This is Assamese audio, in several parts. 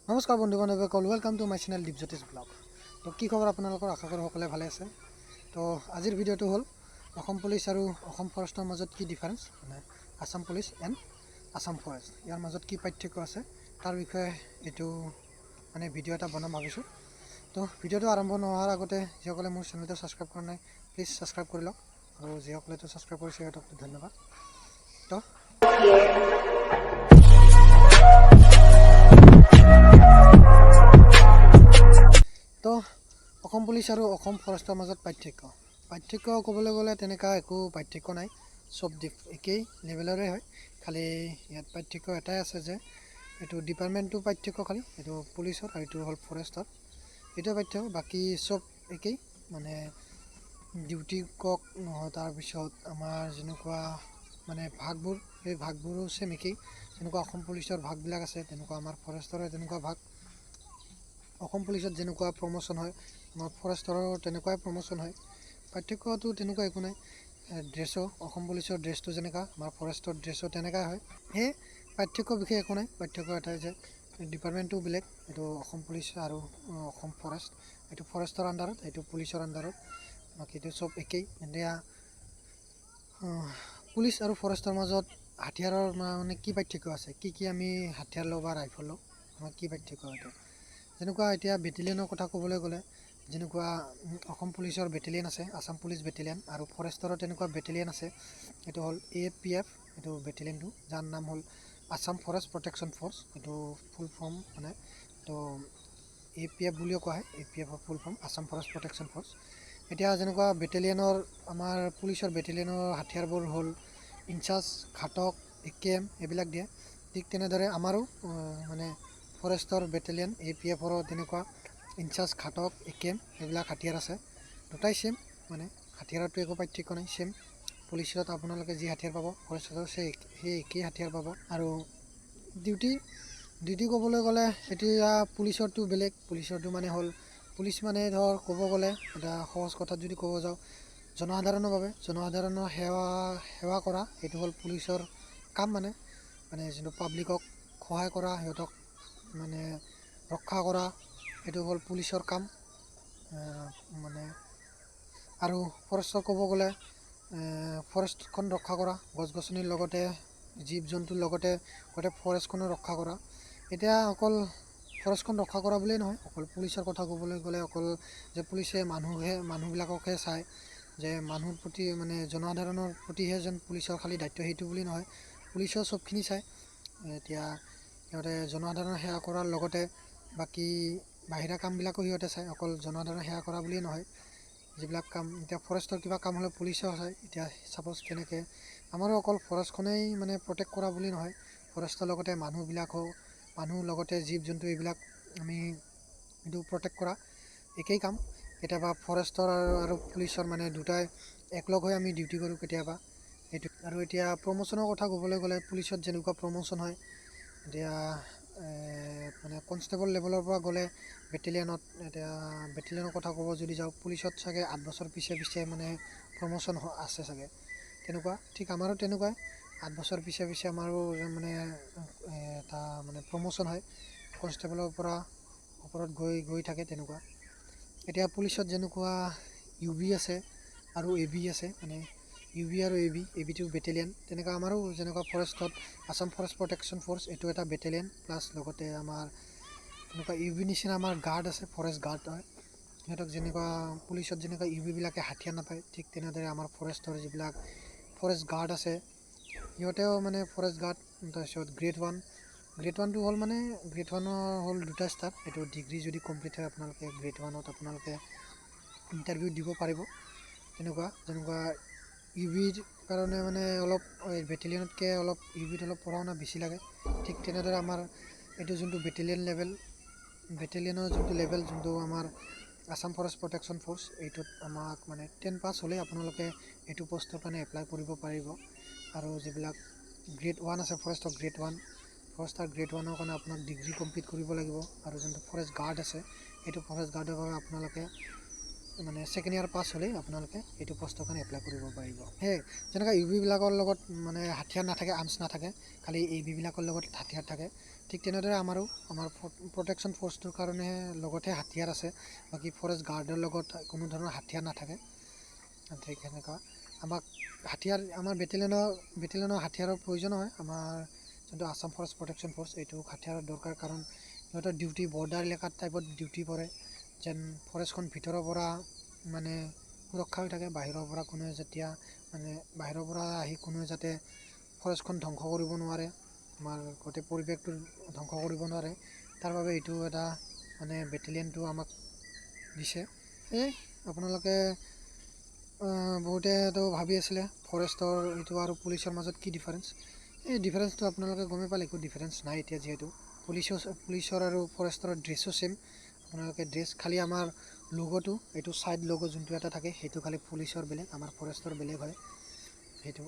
নমস্কাৰ বন্ধু বান্ধৱীসকল, welcome to my channel Dipjyotish blog. তো কি খবৰ আপোনালোকৰ? আশা কৰোঁ সকলোৱে ভালে আছে। তো আজিৰ ভিডিঅ'টো হ'ল অসম পুলিচ আৰু অসম ফৰেষ্টৰ মাজত কি ডিফাৰেঞ্চ, মানে Assam police and Assam forest, ইয়াৰ মাজত কি পাৰ্থক্য আছে তাৰ বিষয়ে এইটো মানে ভিডিঅ' এটা বনাম ভাবিছোঁ। তো ভিডিঅ'টো আৰম্ভ নোহোৱাৰ আগতে যিসকলে মোৰ চেনেলটো ছাবস্ক্ৰাইব কৰা নাই প্লিজ ছাবস্ক্ৰাইব কৰি লওক, আৰু যিসকলেতো ছাবস্ক্ৰাইব কৰিছে সিহঁতক ধন্যবাদ। তো তো অসম পুলিচ আৰু অসম ফৰেষ্টৰ মাজত পাৰ্থক্য ক'বলৈ গ'লে তেনেকুৱা একো পাৰ্থক্য নাই, চব একেই লেভেলৰে হয়। খালি ইয়াত পাৰ্থক্য এটাই আছে যে এইটো ডিপাৰ্টমেণ্টটো পাৰ্থক্য, খালি এইটো পুলিচৰ আৰু এইটো হ'ল ফৰেষ্টৰ, এইটোৱে পাৰ্থক্য। বাকী চব একেই, মানে ডিউটি কওক নহয়, তাৰপিছত আমাৰ যেনেকুৱা মানে ভাগবোৰ, সেই ভাগবোৰো চেম একেই। যেনেকুৱা অসম পুলিচৰ ভাগবিলাক আছে তেনেকুৱা আমাৰ ফৰেষ্টৰে তেনেকুৱা ভাগ। অসম পুলিচত যেনেকুৱা প্ৰমোশ্যন হয় আমাৰ ফৰেষ্টৰো তেনেকুৱাই প্ৰমোশ্যন হয়। পাৰ্থক্যটো তেনেকুৱা একো নাই। ড্ৰেছো অসম পুলিচৰ ড্ৰেছটো যেনেকুৱা আমাৰ ফৰেষ্টৰ ড্ৰেছো তেনেকুৱাই হয়। সেই পাৰ্থক্য বিশেষ একো নাই, পাৰ্থক্য এটাই যে ডিপাৰ্টমেণ্টটো বেলেগ, এইটো অসম পুলিচ আৰু অসম ফৰেষ্ট, এইটো ফৰেষ্টৰ আণ্ডাৰত, এইটো পুলিচৰ আণ্ডাৰত, বাকীটো চব একেই। এতিয়া পুলিচ আৰু ফৰেষ্টৰ মাজত হাথিয়াৰৰ মানে কি পাৰ্থক্য আছে, কি আমি হাথিয়াৰ লওঁ বা ৰাইফল লওঁ, আমাৰ কি পাৰ্থক্য এইটো। যেনেকুৱা এতিয়া বেটেলিয়নৰ কথা ক'বলৈ গ'লে, যেনেকুৱা অসম পুলিচৰ বেটেলিয়ন আছে আসাম পুলিচ বেটেলিয়ন, আৰু ফৰেষ্টৰো তেনেকুৱা বেটেলিয়ন আছে, এইটো হ'ল APF, এইটো বেটেলিয়নটো, যাৰ নাম হ'ল আসাম ফৰেষ্ট প্ৰটেকশ্যন ফ'ৰ্চ, এইটো ফুল ফৰ্ম মানে তো APF বুলিও কোৱা হয়। APFৰ full form Assam forest protection force. এতিয়া যেনেকুৱা বেটেলিয়নৰ আমাৰ পুলিচৰ বেটেলিয়নৰ হাথিয়াৰবোৰ হ'ল ইনচাৰ্জ, ঘাটক, AKM এইবিলাক দিয়ে। ঠিক তেনেদৰে আমাৰো মানে ফৰেষ্টৰ বেটেলিয়ন APFৰো তেনেকুৱা ইনচাৰ্জ, ঘাটক, AKM এইবিলাক হাথিয়াৰ আছে, দুটাই চেম, মানে হাথিয়াৰতো একো পাৰ্থক্য নাই, চেম। পুলিচত আপোনালোকে যি হাথিয়াৰ পাব ফৰেষ্টতো সেই একেই হাথিয়াৰ পাব। আৰু ডিউটি ক'বলৈ গ'লে এতিয়া পুলিচৰটো বেলেগ। পুলিচৰটো মানে হ'ল, পুলিচ মানে ধৰ ক'ব গ'লে এটা সহজ কথাত যদি ক'ব যাওঁ, জনসাধাৰণৰ বাবে জনসাধাৰণৰ সেৱা কৰা, সেইটো হ'ল পুলিচৰ কাম। মানে যোনটো পাব্লিকক সহায় কৰা, সিহঁতক মানে ৰক্ষা কৰা, সেইটো হ'ল পুলিচৰ কাম। মানে আৰু ফৰেষ্টৰ ক'ব গ'লে ফৰেষ্টখন ৰক্ষা কৰা, গছ গছনিৰ লগতে জীৱ জন্তুৰ লগতে গোটেই ফৰেষ্টখনো ৰক্ষা কৰা। এতিয়া অকল ফৰেষ্টখন ৰক্ষা কৰা বুলিয়েই নহয়, অকল পুলিচৰ কথা ক'বলৈ গ'লে অকল যে পুলিচে মানুহবিলাককহে চায়, যে মানুহৰ প্ৰতি মানে জনসাধাৰণৰ প্ৰতিহে যেন পুলিচৰ খালী দায়িত্ব সেইটো বুলি নহয়, পুলিচেও চবখিনি চায়। এতিয়া সিহঁতে জনসাধাৰণৰ সেৱা কৰাৰ লগতে বাকী বাহিৰা কামবিলাকো সিহঁতে চায়, অকল জনসাধাৰণৰ সেৱা কৰা বুলিয়েই নহয়। যিবিলাক কাম এতিয়া ফৰেষ্টৰ কিবা কাম হ'লে পুলিচেও চায়। এতিয়া ছাপ'জ তেনেকৈ আমাৰো অকল ফৰেষ্টখনেই মানে প্ৰটেক্ট কৰা বুলি নহয়, ফৰেষ্টৰ লগতে মানুহৰ লগতে জীৱ জন্তু এইবিলাক আমি এইটো প্ৰটেক্ট কৰা একেই কাম। কেতিয়াবা ফৰেষ্টৰ আৰু পুলিচৰ মানে দুটাই একলগ হৈ আমি ডিউটি কৰোঁ কেতিয়াবা সেইটো। আৰু এতিয়া প্ৰমোশ্যনৰ কথা ক'বলৈ গ'লে পুলিচত যেনেকুৱা প্ৰমোশ্যন হয়, এতিয়া মানে কনষ্টেবল লেভেলৰ পৰা গ'লে বেটেলিয়নত, এতিয়া বেটেলিয়নৰ কথা ক'ব যদি যাওঁ, পুলিচত চাগে 8 বছৰ পিছে মানে প্ৰমোশ্যন আছে চাগে তেনেকুৱা। ঠিক আমাৰো তেনেকুৱাই 8 বছৰ পিছে আমাৰো মানে এটা মানে প্ৰমোশ্যন হয়, কনষ্টেবলৰ পৰা ওপৰত গৈ থাকে তেনেকুৱা। এতিয়া পুলিচত যেনেকুৱা UB আছে আৰু AB আছে, মানে UB আৰু AB টো বেটেলিয়ন, তেনেকুৱা আমাৰো যেনেকুৱা ফৰেষ্টত আসাম ফৰেষ্ট প্ৰটেকশ্যন ফ'ৰ্চ, এইটো এটা বেটেলিয়ন, প্লাছ লগতে আমাৰ তেনেকুৱা UB নিচিনা আমাৰ গাৰ্ড আছে, ফৰেষ্ট গাৰ্ড হয়। সিহঁতক যেনেকুৱা পুলিচত যেনেকুৱা UBবিলাকে হাথিয়াৰ নাপায়, ঠিক তেনেদৰে আমাৰ ফৰেষ্টৰ যিবিলাক ফৰেষ্ট গাৰ্ড আছে সিহঁতেও মানে ফৰেষ্ট গাৰ্ড। তাৰপিছত গ্ৰেড 1টো হ'ল মানে গ্ৰেড 1 হ'ল 2টা ষ্টাৰ, এইটো ডিগ্ৰী যদি কমপ্লিট হয় আপোনালোকে গ্ৰেড 1ত আপোনালোকে ইণ্টাৰভিউ দিব পাৰিব। তেনেকুৱা যেনেকুৱা UBৰ কাৰণে মানে অলপ বেটেলিয়নতকৈ অলপ UBত অলপ পঢ়া শুনা বেছি লাগে। ঠিক তেনেদৰে আমাৰ এইটো যোনটো বেটেলিয়নৰ যোনটো লেভেল, যোনটো আমাৰ আসাম ফৰেষ্ট প্ৰটেকশ্যন ফ'ৰ্চ, এইটোত আমাক মানে 10 পাছ হ'লেই আপোনালোকে এইটো পষ্টৰ কাৰণে এপ্লাই কৰিব পাৰিব। আৰু যিবিলাক গ্ৰেড 1 আছে ফৰেষ্টৰ গ্ৰেড 1 কাৰণে আপোনাক ডিগ্ৰী কমপ্লিট কৰিব লাগিব। আৰু যোনটো ফৰেষ্ট গাৰ্ড আছে, এইটো ফৰেষ্ট গাৰ্ডৰ বাবে আপোনালোকে মানে ছেকেণ্ড ইয়াৰ পাছ হ'লেই আপোনালোকে এইটো পষ্টৰ কাৰণে এপ্লাই কৰিব পাৰিব। যেনেকৈ UBবিলাকৰ লগত মানে হাথিয়াৰ নাথাকে, আৰ্মছ নাথাকে, খালি ABবিলাকৰ লগত হাথিয়াৰ থাকে। ঠিক তেনেদৰে আমাৰ প্ৰটেকশ্যন ফ'ৰ্চটোৰ কাৰণে লগতে হাতিয়াৰ আছে, বাকী ফৰেষ্ট গাৰ্ডৰ লগত কোনো ধৰণৰ হাতিয়াৰ নাথাকে। ঠিক সেনেকুৱা আমাক হাতিয়াৰ আমাৰ বেটেলিয়নৰ হাতিয়াৰৰ প্ৰয়োজন হয়। আমাৰ যোনটো আছাম ফৰেষ্ট প্ৰটেকশ্যন ফ'ৰ্চ এইটো হাতিয়াৰৰ দৰকাৰ, কাৰণ সিহঁতৰ ডিউটি বৰ্ডাৰ এলেকাত টাইপত ডিউটি পৰে, যেন ফৰেষ্টখন ভিতৰৰ পৰা মানে সুৰক্ষা হৈ থাকে, বাহিৰৰ পৰা বাহিৰৰ পৰা আহি কোনোৱে যাতে ফৰেষ্টখন ধ্বংস কৰিব নোৱাৰে, আমাৰ গোটেই পৰিৱেশটো ধ্বংস কৰিব নোৱাৰে, তাৰ বাবে এইটো এটা মানে বেটেলিয়নটো আমাক দিছে। সেয়ে আপোনালোকে বহুতেতো ভাবি আছিলে ফৰেষ্টৰ এইটো আৰু পুলিচৰ মাজত কি ডিফাৰেঞ্চ। এই ডিফাৰেঞ্চটো আপোনালোকে গমেই পালে, একো ডিফাৰেঞ্চ নাই এতিয়া, যিহেতু পুলিচৰ আৰু ফৰেষ্টৰ ড্ৰেছো ছেম। আপোনালোকে ড্ৰেছ খালী আমাৰ লগোটো এইটো ছাইড লগো যোনটো এটা থাকে সেইটো খালী পুলিচৰ বেলেগ, আমাৰ ফৰেষ্টৰ বেলেগ হয়। সেইটো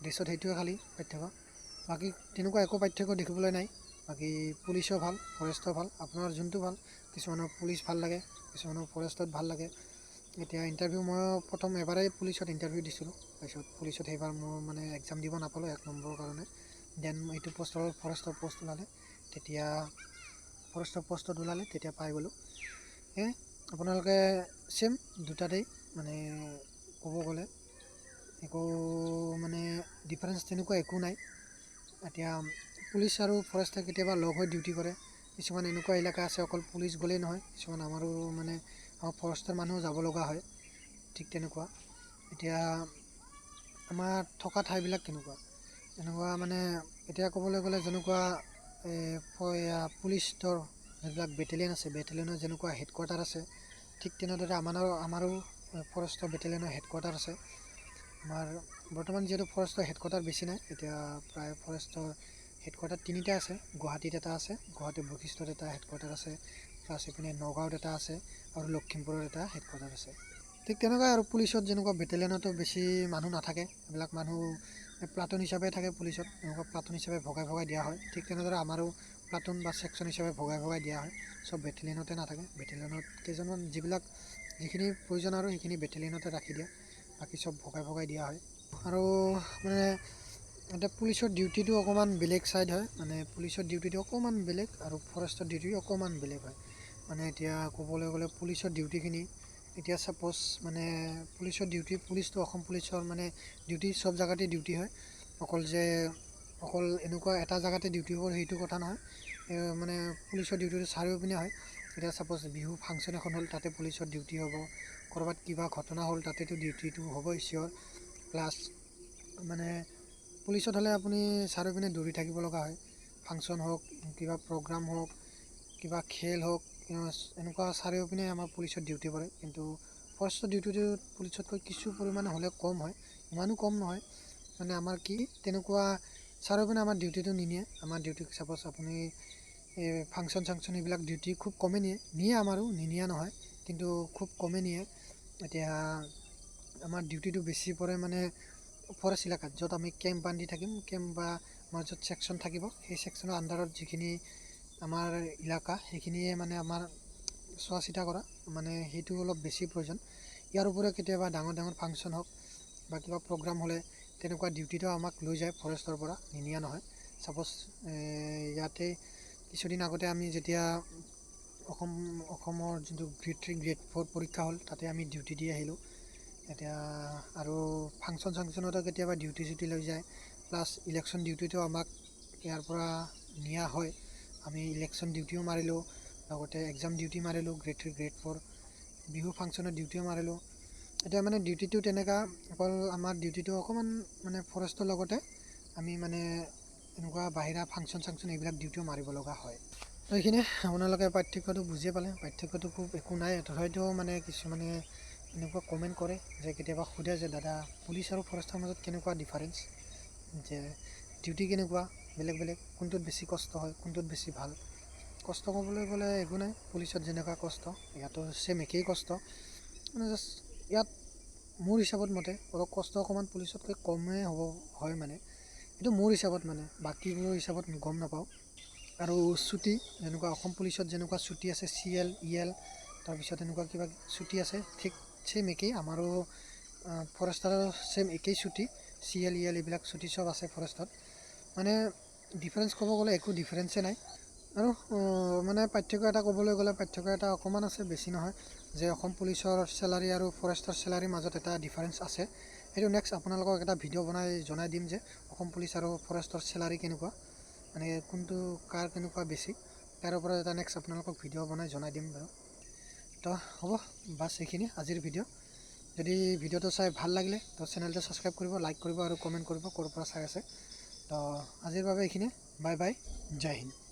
ড্ৰেছত সেইটোৱে খালী পাৰ্থক্য, বাকী তেনেকুৱা একো পাৰ্থক্য দেখিবলৈ নাই। বাকী পুলিচো ভাল, ফৰেষ্টো ভাল, আপোনাৰ যোনটো ভাল। কিছুমানৰ পুলিচ ভাল লাগে, কিছুমানৰ ফৰেষ্টত ভাল লাগে। এতিয়া ইণ্টাৰভিউ মই প্ৰথম এবাৰেই পুলিচত ইণ্টাৰভিউ দিছিলোঁ, তাৰপিছত পুলিচত সেইবাৰ মোৰ মানে এক্সাম দিব নাপালোঁ 1 নম্বৰৰ কাৰণে। দেন এইটো ফৰেষ্টৰ পষ্ট ওলালে, তেতিয়া পাই গ'লোঁ। সেয়ে আপোনালোকে ছেম দুটাতেই মানে ক'ব গ'লে একো মানে ডিফাৰেঞ্চ তেনেকুৱা একো নাই। এতিয়া পুলিচ আৰু ফৰেষ্টে কেতিয়াবা লগ হৈ ডিউটি কৰে। কিছুমান এনেকুৱা এলেকা আছে অকল পুলিচ গ'লেই নহয়, কিছুমান আমাৰ ফৰেষ্টৰ মানুহো যাব লগা হয়। ঠিক তেনেকুৱা এতিয়া আমাৰ থকা ঠাইবিলাক এনেকুৱা মানে এতিয়া ক'বলৈ গ'লে যেনেকুৱা পুলিচৰ যিবিলাক বেটেলিয়ন আছে, বেটেলিয়নৰ যেনেকুৱা হেডকোৱাৰ্টাৰ আছে, ঠিক তেনেদৰে আমাৰো ফৰেষ্টৰ বেটেলিয়নৰ হেডকোৱাৰ্টাৰ আছে। আমাৰ বৰ্তমান যিহেতু ফৰেষ্টৰ হেডকোৱাৰ্টাৰ বেছি নাই, এতিয়া প্ৰায় ফৰেষ্টৰ হেডকোৱাৰ্টাৰ 3টা আছে। গুৱাহাটীত এটা আছে, গুৱাহাটী বশিষ্ঠত এটা হেডকোৱাৰ্টাৰ আছে, প্লাছ এইপিনে নগাঁৱত এটা আছে আৰু লখিমপুৰত এটা হেডকোৱাৰ্টাৰ আছে। ঠিক তেনেকুৱাই আৰু পুলিচত যেনেকুৱা বেটেলিয়নতো বেছি মানুহ নাথাকে, এইবিলাক মানুহ প্লাটুন হিচাপে থাকে পুলিচত, এনেকুৱা প্লাটুন হিচাপে ভগাই দিয়া হয়। ঠিক তেনেদৰে আমাৰো প্লাটুন বা ছেকশ্যন হিচাপে ভগাই দিয়া হয়, চব বেটেলিয়নতে নাথাকে। বেটেলিয়নত কেইজনমান যিখিনি প্ৰয়োজন আৰু সেইখিনি বেটেলিয়নতে ৰাখি দিয়ে, বাকী চব ভগাই দিয়া হয়। আৰু মানে এতিয়া পুলিচৰ ডিউটিটো অকণমান বেলেগ ছাইড হয়, মানে পুলিচৰ ডিউটিটো অকণমান বেলেগ আৰু ফৰেষ্টৰ ডিউটি অকণমান বেলেগ হয়। মানে এতিয়া ক'বলৈ গ'লে পুলিচৰ ডিউটিখিনি এতিয়া ছাপ'জ মানে পুলিচটো অসম পুলিচৰ মানে ডিউটি চব জেগাতে ডিউটি হয়, অকল এনেকুৱা এটা জেগাতে ডিউটি হ'ব সেইটো কথা নহয়। মানে পুলিচৰ ডিউটিটো চাৰিওপিনে হয়। এতিয়া ছাপ'জ বিহু ফাংচন এখন হ'ল, তাতে পুলিচৰ ডিউটি হ'ব, ক'ৰবাত কিবা ঘটনা হ'ল তাতেতো ডিউটিটো হ'বই চিয়'ৰ। প্লাছ মানে পুলিচত হ'লে আপুনি চাৰিওপিনে দৌৰি থাকিব লগা হয়, ফাংচন হওক, কিবা প্ৰগ্ৰাম হওক, কিবা খেল হওক, এনেকুৱা চাৰিওপিনে আমাৰ পুলিচৰ ডিউটি পৰে। কিন্তু ফৰেষ্টৰ ডিউটিটো পুলিচতকৈ কিছু পৰিমাণে হ'লে কম হয়, ইমানো কম নহয়। মানে আমাৰ তেনেকুৱা চাৰিওপিনে আমাৰ ডিউটিটো নিনিয়ে। আমাৰ ডিউটি ছাপ'জ আপুনি ফাংচন চাংচন এইবিলাক ডিউটি খুব কমেই নিয়ে আমাৰো নিনিয়া নহয়, কিন্তু খুব কমেই নিয়ে। এতিয়া আমাৰ ডিউটিটো বেছি পৰে মানে ফৰেষ্ট এলেকাত, য'ত আমি কেম্প বান্ধি থাকিম, কেম্প বা আমাৰ য'ত ছেকশ্যন থাকিব, সেই ছেকশ্যনৰ আণ্ডাৰত যিখিনি আমাৰ এলেকা সেইখিনিয়ে মানে আমাৰ চোৱা চিতা কৰা, মানে সেইটো অলপ বেছি প্ৰয়োজন। ইয়াৰ উপৰিও কেতিয়াবা ডাঙৰ ফাংচন হওক বা কিবা প্ৰগ্ৰাম হ'লে তেনেকুৱা ডিউটিটো আমাক লৈ যায় ফৰেষ্টৰ পৰা, নিনিয়া নহয়। ছাপ'জ ইয়াতে কিছুদিন আগতে আমি যেতিয়া অসমৰ যোনটো গ্ৰেড 3 গ্ৰেড 4 পৰীক্ষা হ'ল, তাতে আমি ডিউটি দি আহিলোঁ। এতিয়া আৰু ফাংচন চাংচনতো কেতিয়াবা ডিউটি চিউটি লৈ যায়, প্লাছ ইলেকশ্যন ডিউটিটো আমাক ইয়াৰ পৰা নিয়া হয়। আমি ইলেকশ্যন ডিউটিও মাৰিলোঁ, লগতে এক্সাম ডিউটি মাৰিলোঁ, গ্ৰেড 3 গ্ৰেড 4 বিহু ফাংচনৰ ডিউটিও মাৰিলোঁ। এতিয়া মানে ডিউটিটো তেনেকুৱা, অকল আমাৰ ডিউটিটো অকণমান মানে ফৰেষ্টৰ লগতে আমি মানে এনেকুৱা বাহিৰা ফাংচন চাংচন এইবিলাক ডিউটিও মাৰিব লগা হয়। সেইখিনিয়ে আপোনালোকে পাৰ্থক্যটো বুজিয়ে পালে, পাৰ্থক্যটো খুব একো নাই। তথাপিও মানে কিছুমানে এনেকুৱা কমেণ্ট কৰে যে কেতিয়াবা সোধে যে দাদা পুলিচ আৰু ফৰেষ্টৰ মাজত কেনেকুৱা ডিফাৰেঞ্চ, যে ডিউটি কেনেকুৱা বেলেগ কোনটোত বেছি কষ্ট হয়, কোনটোত বেছি ভাল। কষ্ট ক'বলৈ গ'লে একো নাই, পুলিচত যেনেকুৱা কষ্ট ইয়াতো ছেম একেই কষ্ট, মানে জাষ্ট ইয়াত মোৰ হিচাপত মতে অলপ কষ্ট অকণমান পুলিচতকৈ কমেই হয় মানে, এইটো মোৰ হিচাপত, মানে বাকীবোৰৰ হিচাপত গম নাপাওঁ। আৰু ছুটি যেনেকুৱা অসম পুলিচত যেনেকুৱা ছুটি আছে CL EL, তাৰপিছত এনেকুৱা কিবা ছুটি আছে, ঠিক ছেম একেই আমাৰো ফৰেষ্টাৰৰ ছেম একেই ছুটি, CL EL এইবিলাক ছুটি চব আছে ফৰেষ্টত। মানে ডিফাৰেঞ্চ ক'ব গ'লে একো ডিফাৰেঞ্চে নাই। আৰু মানে পাৰ্থক্য এটা ক'বলৈ গ'লে পাৰ্থক্য এটা অকণমান আছে, বেছি নহয়, যে অসম পুলিচৰ চেলাৰী আৰু ফৰেষ্টৰ চেলাৰীৰ মাজত এটা ডিফাৰেঞ্চ আছে। সেইটো নেক্সট আপোনালোকক এটা ভিডিঅ' বনাই জনাই দিম যে অসম পুলিচ আৰু ফৰেষ্টৰ চেলাৰী কেনেকুৱা, মানে কোনটো কাৰ কেনেকুৱা বেছি, তাৰ ওপৰত এটা নেক্সট আপোনালোকক ভিডিঅ' বনাই জনাই দিম বাৰু। তো হ'ব, বাছ এইখিনি আজিৰ ভিডিঅ'। যদি ভিডিঅ'টো চাই ভাল লাগিলে তো চেনেলটো ছাবস্ক্ৰাইব কৰিব, লাইক কৰিব আৰু কমেণ্ট কৰিব ক'ৰ পৰা চাই আছে। তো আজিৰ বাবে এইখিনি, বাই বাই, জয় হিন্দ।